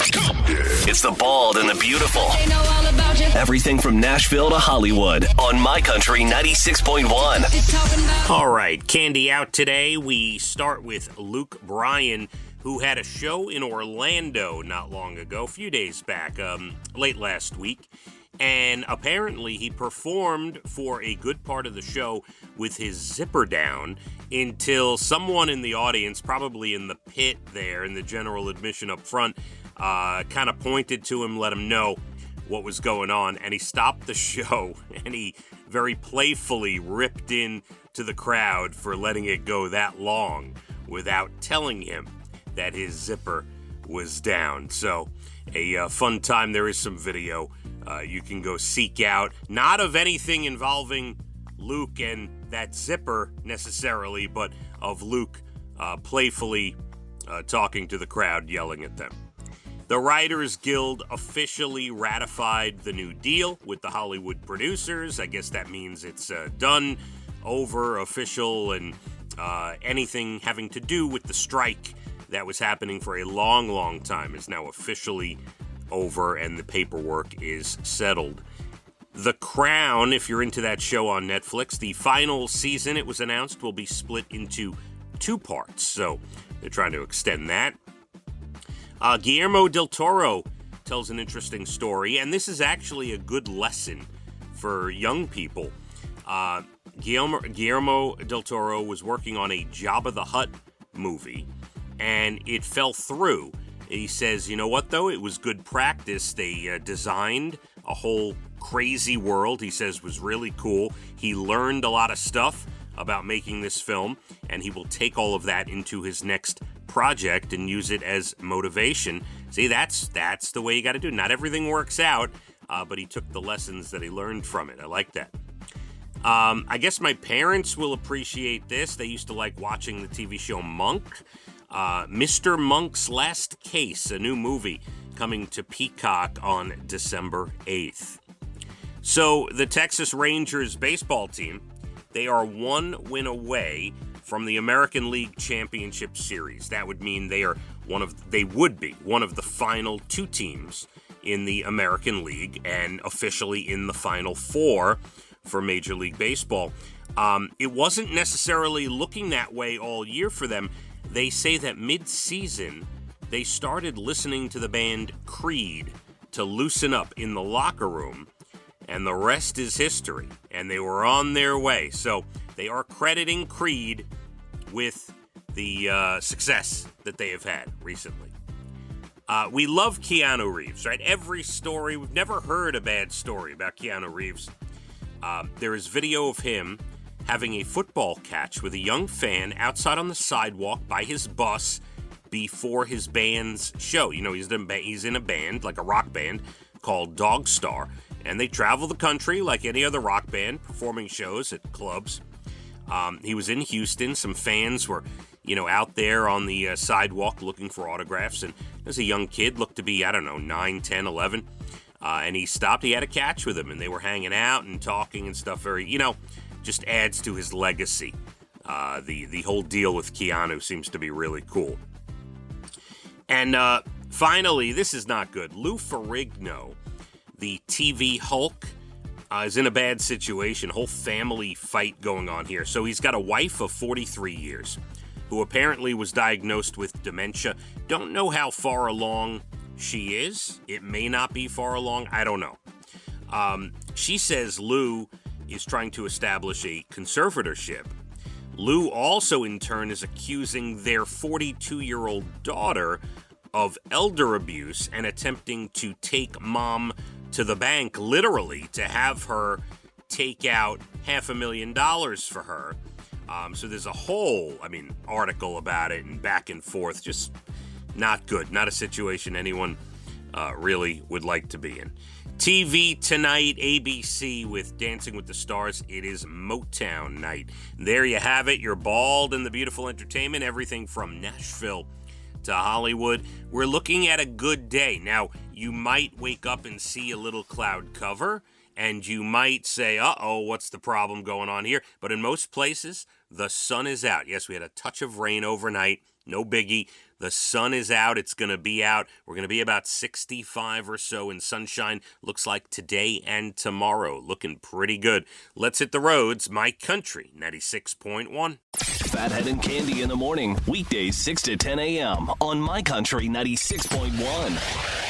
It's the bald and the beautiful. Everything from Nashville to Hollywood on My Country 96.1. All right, Cande out today. We start with Luke Bryan, who had a show in Orlando not long ago, a few days back, late last week. And apparently he performed for a good part of the show with his zipper down until someone in the audience, probably in the pit there in the general admission up front, kind of pointed to him, let him know what was going on. And he stopped the show and he very playfully ripped in to the crowd for letting it go that long without telling him that his zipper was down. So a fun time. There is some video you can go seek out, not of anything involving Luke and that zipper necessarily, but of Luke playfully talking to the crowd, yelling at them. The Writers Guild officially ratified the new deal with the Hollywood producers. I guess that means it's done, over, official, and anything having to do with the strike that was happening for a long, long time is now officially over, and the paperwork is settled. The Crown, if you're into that show on Netflix, the final season, it was announced, will be split into 2 parts. So they're trying to extend that. Guillermo del Toro tells an interesting story, and this is actually a good lesson for young people. Guillermo del Toro was working on a Jabba the Hutt movie, and it fell through. He says, you know what, though? It was good practice. They designed a whole crazy world, he says, was really cool. He learned a lot of stuff about making this film, and he will take all of that into his next project and use it as motivation. See, that's the way you got to do it. Not everything works out, but he took the lessons that he learned from it. I like that. I guess my parents will appreciate this. They used to like watching the TV show Monk. Mr. Monk's Last Case, a new movie coming to Peacock on December 8th. So the Texas Rangers baseball team, they are 1 win away from the American League Championship Series. That would mean they would be one of the final 2 teams in the American League and officially in the Final 4 for Major League Baseball. It wasn't necessarily looking that way all year for them. They say that mid-season, they started listening to the band Creed to loosen up in the locker room, and the rest is history, and they were on their way. So they are crediting Creed with the success that they have had recently. We love Keanu Reeves, right? Every story, we've never heard a bad story about Keanu Reeves. There is video of him having a football catch with a young fan outside on the sidewalk by his bus before his band's show. You know, he's in a band, like a rock band, called Dog Star, and they travel the country like any other rock band, performing shows at clubs. He was in Houston. Some fans were, out there on the sidewalk looking for autographs, and there's a young kid, looked to be, 9, 10, 11, and he stopped. He had a catch with him, and they were hanging out and talking and stuff. Very, just adds to his legacy. The whole deal with Keanu seems to be really cool. And finally, this is not good. Lou Ferrigno, the TV Hulk, is in a bad situation. Whole family fight going on here. So he's got a wife of 43 years who apparently was diagnosed with dementia. Don't know how far along she is. It may not be far along. I don't know. She says Lou is trying to establish a conservatorship. Lou also, in turn, is accusing their 42-year-old daughter of elder abuse and attempting to take mom to the bank, literally, to have her take out $500,000 for her. So there's a whole, article about it and back and forth. Just not good. Not a situation anyone really would like to be in. TV tonight, ABC with Dancing with the Stars. It is Motown night. There you have it, your bald and the beautiful entertainment, everything from Nashville to Hollywood. We're looking at a good day. Now, you might wake up and see a little cloud cover, and you might say, uh-oh, what's the problem going on here? But in most places, the sun is out. Yes, we had a touch of rain overnight. No biggie. The sun is out. It's going to be out. We're going to be about 65 or so in sunshine. Looks like today and tomorrow. Looking pretty good. Let's hit the roads. My Country 96.1. Phathead and Cande in the morning. Weekdays 6 to 10 a.m. on My Country 96.1.